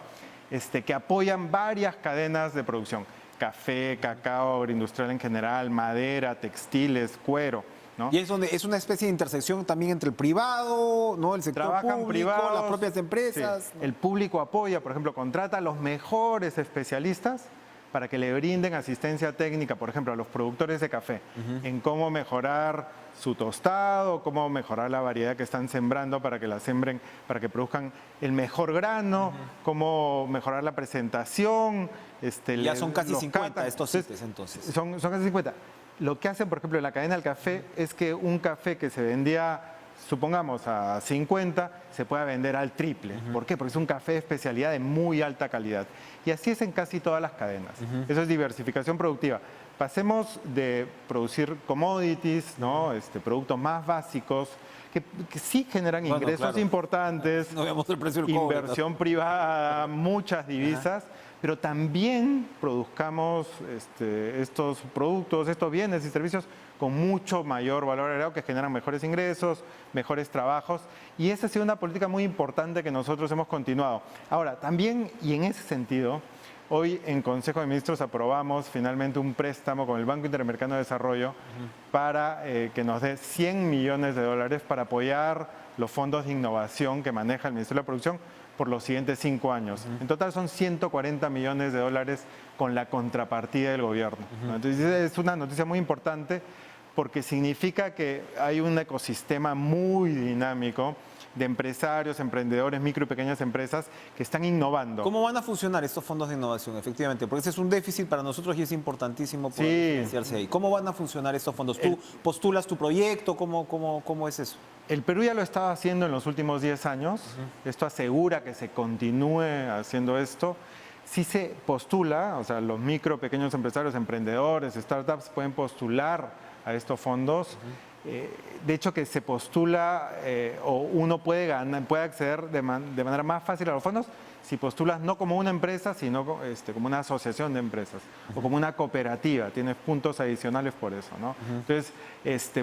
que apoyan varias cadenas de producción. Café, cacao, agroindustrial en general, madera, textiles, cuero, ¿no? Y es donde es una especie de intersección también entre el privado, ¿no? El sector público, privados, las propias empresas. Sí. ¿No? El público apoya, por ejemplo, contrata a los mejores especialistas para que le brinden asistencia técnica, por ejemplo, a los productores de café, en cómo mejorar su tostado, cómo mejorar la variedad que están sembrando para que la siembren, para que produzcan el mejor grano, cómo mejorar la presentación. Ya son casi 50 estos CITES, entonces. Son casi 50. Lo que hacen, por ejemplo, en la cadena del café es que un café que se vendía, supongamos, a 50, se pueda vender al triple. ¿Por qué? Porque es un café de especialidad de muy alta calidad. Y así es en casi todas las cadenas. Eso es diversificación productiva. Pasemos de producir commodities, ¿no? Productos más básicos, que sí generan ingresos importantes, no veamos el precio del cobre, inversión privada, muchas divisas, pero también produzcamos estos productos, estos bienes y servicios con mucho mayor valor agregado que generan mejores ingresos, mejores trabajos, y esa ha sido una política muy importante que nosotros hemos continuado. Ahora, también, y en ese sentido, hoy en Consejo de Ministros aprobamos finalmente un préstamo con el Banco Interamericano de Desarrollo para que nos dé $100 millones para apoyar los fondos de innovación que maneja el Ministerio de la Producción por los siguientes 5 años. En total son $140 millones con la contrapartida del gobierno. Entonces es una noticia muy importante porque significa que hay un ecosistema muy dinámico de empresarios, emprendedores, micro y pequeñas empresas que están innovando. ¿Cómo van a funcionar estos fondos de innovación, efectivamente? Porque ese es un déficit para nosotros y es importantísimo poder financiarse ahí. ¿Cómo van a funcionar estos fondos? ¿Tú postulas tu proyecto? ¿Cómo es eso? El Perú ya lo estaba haciendo en los últimos 10 años. Esto asegura que se continúe haciendo esto. Si se postula, o sea, los micro, pequeños empresarios, emprendedores, startups pueden postular a estos fondos. De hecho, que se postula o uno puede acceder de manera más fácil a los fondos si postulas no como una empresa, sino como una asociación de empresas o como una cooperativa. Tienes puntos adicionales por eso, ¿no? Entonces,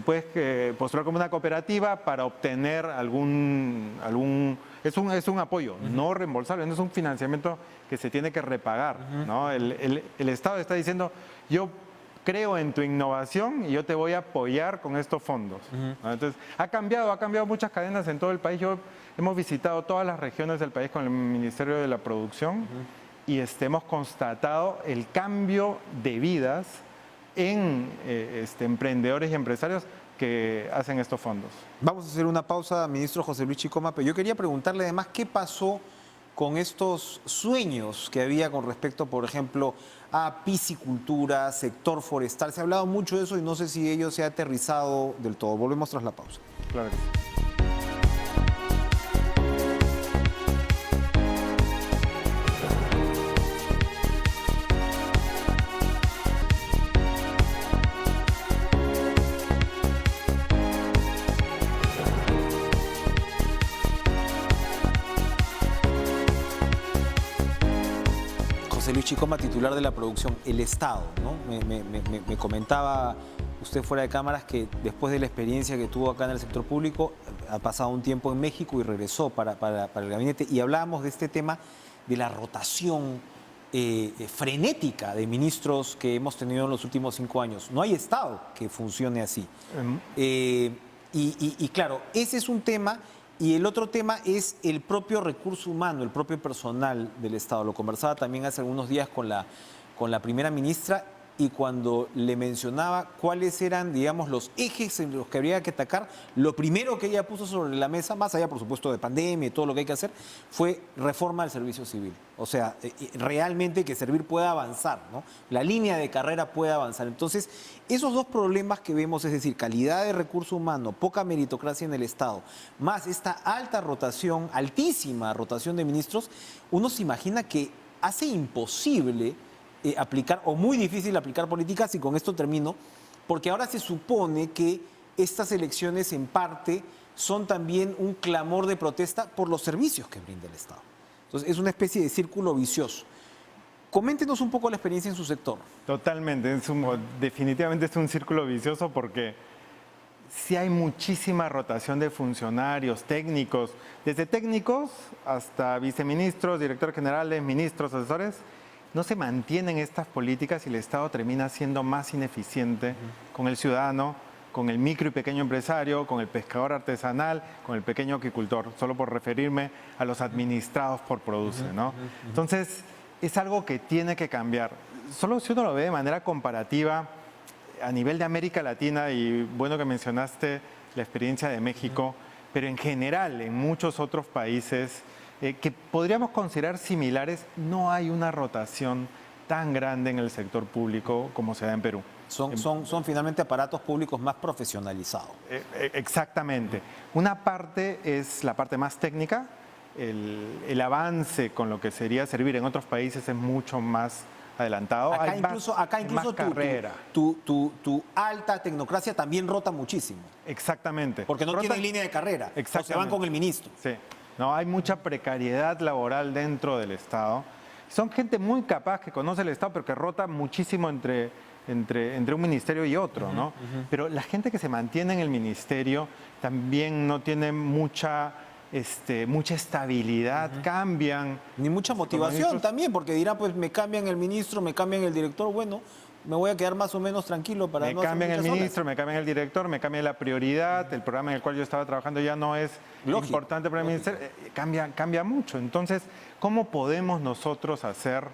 puedes postular como una cooperativa para obtener algún es un apoyo no reembolsable, no es un financiamiento que se tiene que repagar, ¿no? El Estado está diciendo, yo creo en tu innovación y yo te voy a apoyar con estos fondos. ¿No? Entonces, ha cambiado muchas cadenas en todo el país. Hemos visitado todas las regiones del país con el Ministerio de la Producción y hemos constatado el cambio de vidas en emprendedores y empresarios que hacen estos fondos. Vamos a hacer una pausa, ministro José Luis Chicoma, pero yo quería preguntarle además qué pasó con estos sueños que había con respecto, por ejemplo, a piscicultura, sector forestal. Se ha hablado mucho de eso y no sé si ello se ha aterrizado del todo. Volvemos tras la pausa. Claro que sí. José Luis Chicoma, titular de la producción, el Estado, ¿no? Me comentaba usted fuera de cámaras que después de la experiencia que tuvo acá en el sector público, ha pasado un tiempo en México y regresó para el gabinete. Y hablábamos de este tema de la rotación frenética de ministros que hemos tenido en los últimos 5 años. No hay Estado que funcione así. Y claro, ese es un tema. Y el otro tema es el propio recurso humano, el propio personal del Estado. Lo conversaba también hace algunos días con la primera ministra y cuando le mencionaba cuáles eran, digamos, los ejes en los que habría que atacar, lo primero que ella puso sobre la mesa, más allá, por supuesto, de pandemia y todo lo que hay que hacer, fue reforma del servicio civil. O sea, realmente que Servir pueda avanzar, ¿no? La línea de carrera pueda avanzar. Entonces, esos dos problemas que vemos, es decir, calidad de recurso humano, poca meritocracia en el Estado, más esta alta rotación, altísima rotación de ministros, uno se imagina que hace imposible aplicar, o muy difícil aplicar políticas, y con esto termino, porque ahora se supone que estas elecciones en parte son también un clamor de protesta por los servicios que brinda el Estado. Entonces es una especie de círculo vicioso. Coméntenos un poco la experiencia en su sector. Totalmente, definitivamente es un círculo vicioso porque sí hay muchísima rotación de funcionarios, técnicos, desde técnicos hasta viceministros, directores generales, ministros, asesores. No se mantienen estas políticas y el Estado termina siendo más ineficiente con el ciudadano, con el micro y pequeño empresario, con el pescador artesanal, con el pequeño aquicultor, solo por referirme a los administrados por Produce, ¿no? Entonces, es algo que tiene que cambiar. Solo si uno lo ve de manera comparativa a nivel de América Latina, y bueno que mencionaste la experiencia de México, pero en general en muchos otros países que podríamos considerar similares, no hay una rotación tan grande en el sector público como se da en Perú. Son finalmente aparatos públicos más profesionalizados. Exactamente. Una parte es la parte más técnica. El avance con lo que sería Servir en otros países es mucho más adelantado. Acá incluso tu alta tecnocracia también rota muchísimo. Exactamente. Porque no tienen línea de carrera. O se van con el ministro. Sí. No, hay mucha precariedad laboral dentro del Estado. Son gente muy capaz que conoce el Estado, pero que rota muchísimo entre entre un ministerio y otro, ¿no? Pero la gente que se mantiene en el ministerio también no tiene mucha estabilidad, cambian. Ni mucha motivación también, porque dirá, pues me cambian el ministro, me cambian el director, bueno, me voy a quedar más o menos tranquilo para no hacer Me cambian el muchas ministro, horas. me cambian el director, me cambia la prioridad, el programa en el cual yo estaba trabajando ya no es importante para el ministerio, cambia mucho. Entonces, ¿cómo podemos nosotros hacer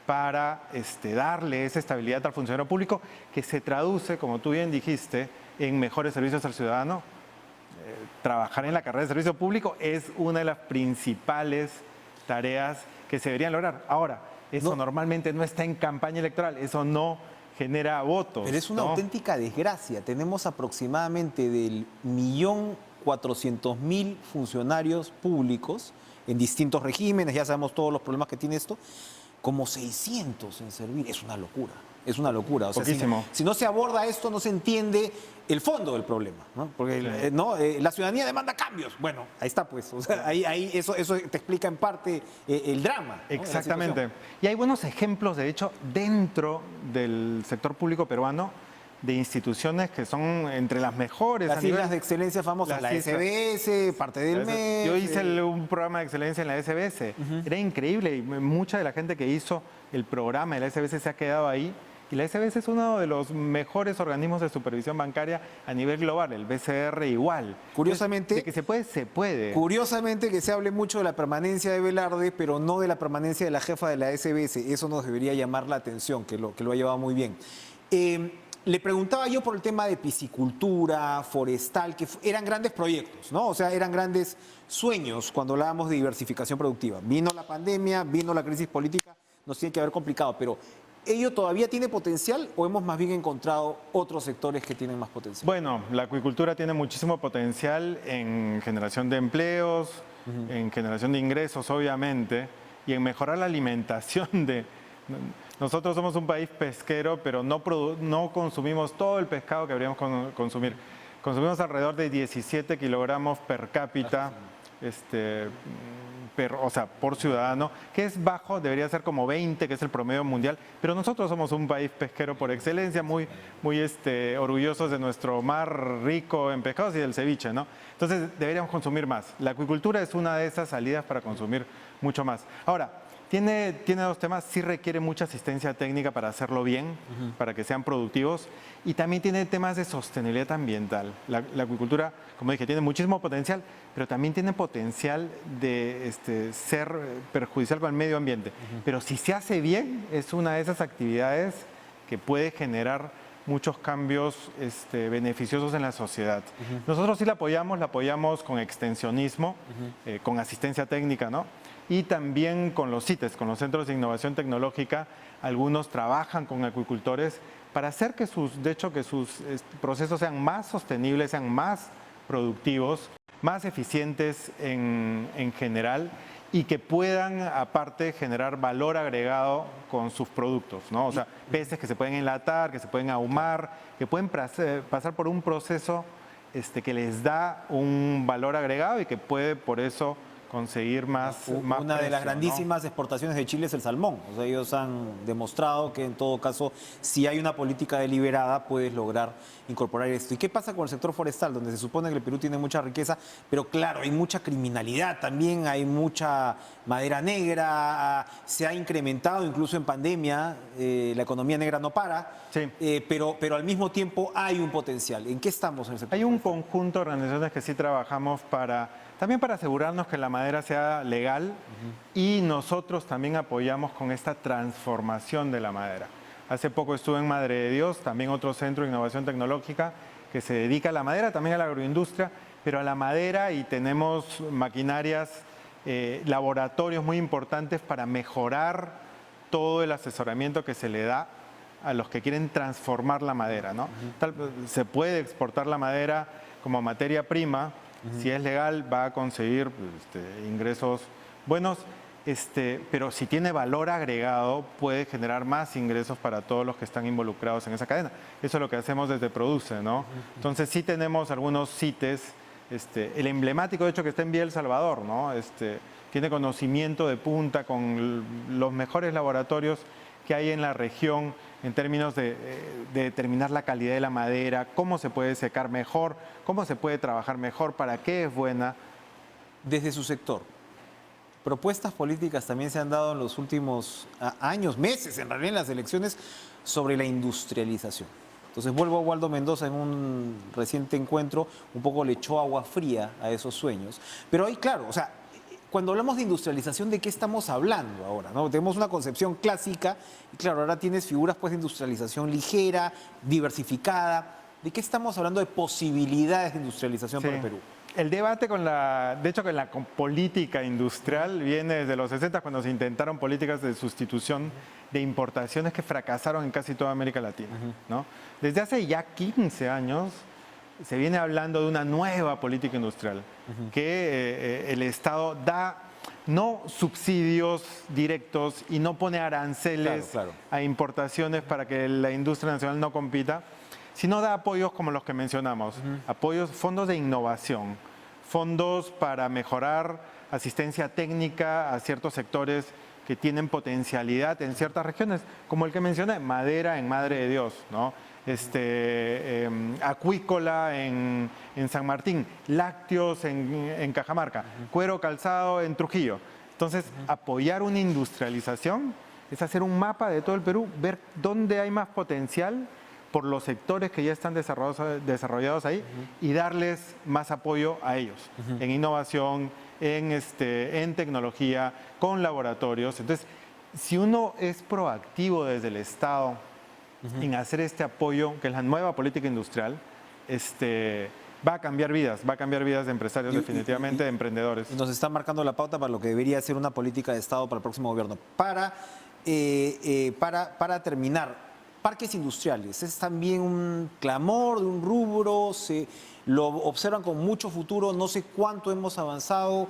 para darle esa estabilidad al funcionario público que se traduce, como tú bien dijiste, en mejores servicios al ciudadano? Trabajar en la carrera de servicio público es una de las principales tareas que se deberían lograr. Ahora, eso normalmente no está en campaña electoral, eso no genera votos. Pero es una auténtica desgracia. Tenemos aproximadamente del 1.400.000 funcionarios públicos en distintos regímenes, ya sabemos todos los problemas que tiene esto, como 600 en servir. Es una locura. Es una locura. O sea, si no se aborda esto, no se entiende el fondo del problema, ¿no? Porque la ciudadanía demanda cambios. Bueno, ahí está, pues. O sea, ahí eso te explica en parte el drama, ¿no? Exactamente. Y hay buenos ejemplos, de hecho, dentro del sector público peruano, de instituciones que son entre las mejores. Las islas de excelencia famosas, la SBS, parte del MEF. Yo hice un programa de excelencia en la SBS. Era increíble y mucha de la gente que hizo el programa de la SBS se ha quedado ahí. Y la SBS es uno de los mejores organismos de supervisión bancaria a nivel global, el BCR igual. Curiosamente, de que se puede, se puede. Curiosamente que se hable mucho de la permanencia de Velarde, pero no de la permanencia de la jefa de la SBS. Eso nos debería llamar la atención, que lo ha llevado muy bien. Le preguntaba yo por el tema de piscicultura, forestal, que eran grandes proyectos, ¿no? O sea, eran grandes sueños cuando hablábamos de diversificación productiva. Vino la pandemia, vino la crisis política, nos tiene que haber complicado, pero ¿ello todavía tiene potencial o hemos más bien encontrado otros sectores que tienen más potencial? Bueno, la acuicultura tiene muchísimo potencial en generación de empleos, en generación de ingresos, obviamente, y en mejorar la alimentación de... Nosotros somos un país pesquero, pero no consumimos todo el pescado que deberíamos consumir. Consumimos alrededor de 17 kilogramos per cápita, por ciudadano, que es bajo, debería ser como 20, que es el promedio mundial, pero nosotros somos un país pesquero por excelencia, muy orgullosos de nuestro mar rico en pescados y del ceviche, ¿no? Entonces deberíamos consumir más. La acuicultura es una de esas salidas para consumir mucho más. Ahora, tiene dos temas, sí requiere mucha asistencia técnica para hacerlo bien, para que sean productivos, y también tiene temas de sostenibilidad ambiental. La acuicultura, como dije, tiene muchísimo potencial, pero también tiene potencial de ser perjudicial para el medio ambiente. Pero si se hace bien, es una de esas actividades que puede generar muchos cambios beneficiosos en la sociedad. Nosotros sí la apoyamos con extensionismo, con asistencia técnica, ¿no? Y también con los CITES, con los Centros de Innovación Tecnológica. Algunos trabajan con acuicultores para hacer que sus procesos sean más sostenibles, sean más productivos, más eficientes en general y que puedan, aparte, generar valor agregado con sus productos, ¿no? O sea, peces que se pueden enlatar, que se pueden ahumar, que pueden pasar por un proceso que les da un valor agregado y que puede, por eso, conseguir más Una de precio, las grandísimas ¿no? exportaciones de Chile es el salmón. O sea, ellos han demostrado que en todo caso, si hay una política deliberada, puedes lograr incorporar esto. ¿Y qué pasa con el sector forestal, donde se supone que el Perú tiene mucha riqueza, pero claro, hay mucha criminalidad también, hay mucha madera negra, se ha incrementado incluso en pandemia, la economía negra no para, sí. pero al mismo tiempo hay un potencial. ¿En qué estamos en el sector Hay un forestal? conjunto de organizaciones que sí trabajamos también para asegurarnos que la madera sea legal y nosotros también apoyamos con esta transformación de la madera. Hace poco estuve en Madre de Dios, también otro centro de innovación tecnológica que se dedica a la madera, también a la agroindustria, pero a la madera, y tenemos maquinarias, laboratorios muy importantes para mejorar todo el asesoramiento que se le da a los que quieren transformar la madera, ¿no? Se puede exportar la madera como materia prima. Si es legal, va a conseguir ingresos buenos, pero si tiene valor agregado, puede generar más ingresos para todos los que están involucrados en esa cadena. Eso es lo que hacemos desde Produce, ¿no? Entonces sí tenemos algunos CITES, el emblemático, de hecho, que está en Villa El Salvador, ¿no? Tiene conocimiento de punta con los mejores laboratorios que hay en la región en términos de determinar la calidad de la madera, cómo se puede secar mejor, cómo se puede trabajar mejor, para qué es buena. Desde su sector, propuestas políticas también se han dado en los últimos años, meses, en realidad en las elecciones, sobre la industrialización. Entonces vuelvo a Waldo Mendoza en un reciente encuentro, un poco le echó agua fría a esos sueños. Pero ahí, claro, o sea, cuando hablamos de industrialización, ¿de qué estamos hablando ahora? ¿No? Tenemos una concepción clásica y claro, ahora tienes figuras pues, de industrialización ligera, diversificada. ¿De qué estamos hablando de posibilidades de industrialización para el Perú? El debate con la política industrial viene desde los 60, cuando se intentaron políticas de sustitución de importaciones que fracasaron en casi toda América Latina, ¿no? Desde hace ya 15 años se viene hablando de una nueva política industrial, que el Estado da no subsidios directos y no pone aranceles a importaciones para que la industria nacional no compita, sino da apoyos como los que mencionamos, apoyos, fondos de innovación, fondos para mejorar asistencia técnica a ciertos sectores que tienen potencialidad en ciertas regiones, como el que mencioné, madera en Madre de Dios, ¿no? Acuícola en San Martín, lácteos en Cajamarca, cuero calzado en Trujillo. Entonces, apoyar una industrialización es hacer un mapa de todo el Perú, ver dónde hay más potencial por los sectores que ya están desarrollados ahí y darles más apoyo a ellos en innovación, en tecnología, con laboratorios. Entonces, si uno es proactivo desde el Estado en hacer este apoyo, que es la nueva política industrial, va a cambiar vidas de empresarios, definitivamente, de emprendedores. Y nos está marcando la pauta para lo que debería ser una política de Estado para el próximo gobierno. Para terminar, parques industriales, ¿es también un clamor de un rubro? ¿Lo observan con mucho futuro? No sé cuánto hemos avanzado,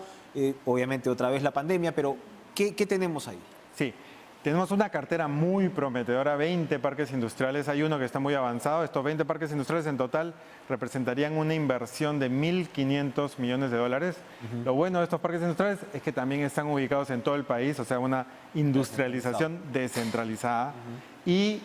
obviamente otra vez la pandemia, pero ¿qué tenemos ahí? Sí, tenemos una cartera muy prometedora, 20 parques industriales, hay uno que está muy avanzado. Estos 20 parques industriales en total representarían una inversión de 1.500 millones de dólares. Lo bueno de estos parques industriales es que también están ubicados en todo el país, o sea, una industrialización descentralizada. Y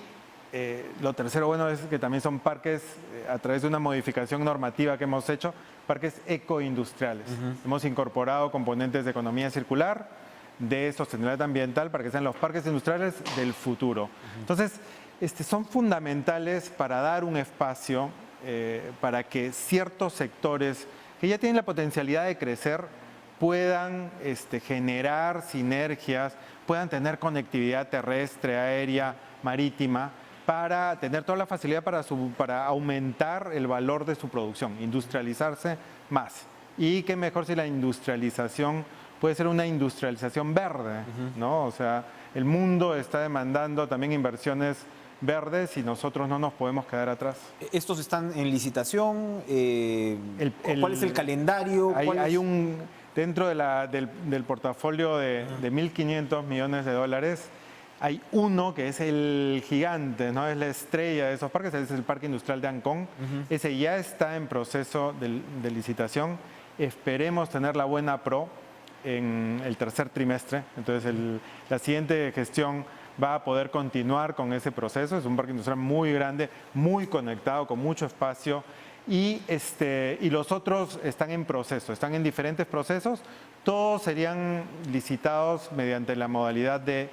lo tercero bueno es que también son parques, a través de una modificación normativa que hemos hecho, parques ecoindustriales. Hemos incorporado componentes de economía circular, de sostenibilidad ambiental, para que sean los parques industriales del futuro. Entonces, son fundamentales para dar un espacio para que ciertos sectores que ya tienen la potencialidad de crecer puedan generar sinergias, puedan tener conectividad terrestre, aérea, marítima, para tener toda la facilidad para aumentar el valor de su producción, industrializarse más. Y qué mejor si la industrialización puede ser una industrialización verde, ¿no? O sea, el mundo está demandando también inversiones verdes y nosotros no nos podemos quedar atrás. ¿Estos están en licitación? ¿Cuál es el calendario? Dentro del portafolio de 1.500 millones de dólares, hay uno que es el gigante, ¿no? Es la estrella de esos parques, es el Parque Industrial de Ancón. Ese ya está en proceso de licitación. Esperemos tener la buena pro en el tercer trimestre. Entonces, la siguiente gestión va a poder continuar con ese proceso. Es un parque industrial muy grande, muy conectado, con mucho espacio. Y los otros están en proceso, están en diferentes procesos. Todos serían licitados mediante la modalidad de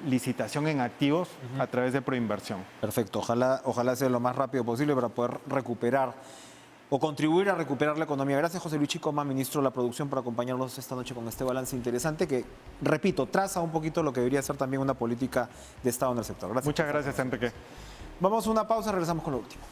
licitación en activos a través de proinversión. Perfecto, ojalá sea lo más rápido posible para poder recuperar o contribuir a recuperar la economía. Gracias, José Luis Chicoma, ministro de la Producción, por acompañarnos esta noche con este balance interesante que, repito, traza un poquito lo que debería ser también una política de Estado en el sector. Gracias. Muchas gracias, Enrique. Vamos a una pausa, regresamos con lo último.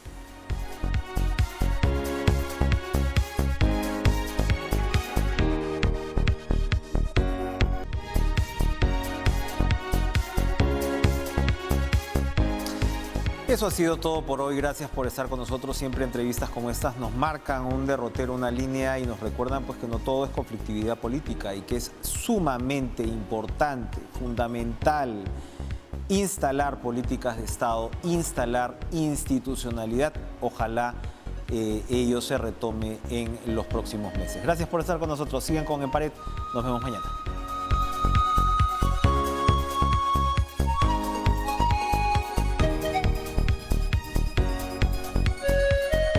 Eso ha sido todo por hoy. Gracias por estar con nosotros. Siempre entrevistas como estas nos marcan un derrotero, una línea y nos recuerdan pues, que no todo es conflictividad política y que es sumamente importante, fundamental, instalar políticas de Estado, instalar institucionalidad. Ojalá ello se retome en los próximos meses. Gracias por estar con nosotros. Sigan con En Pared. Nos vemos mañana.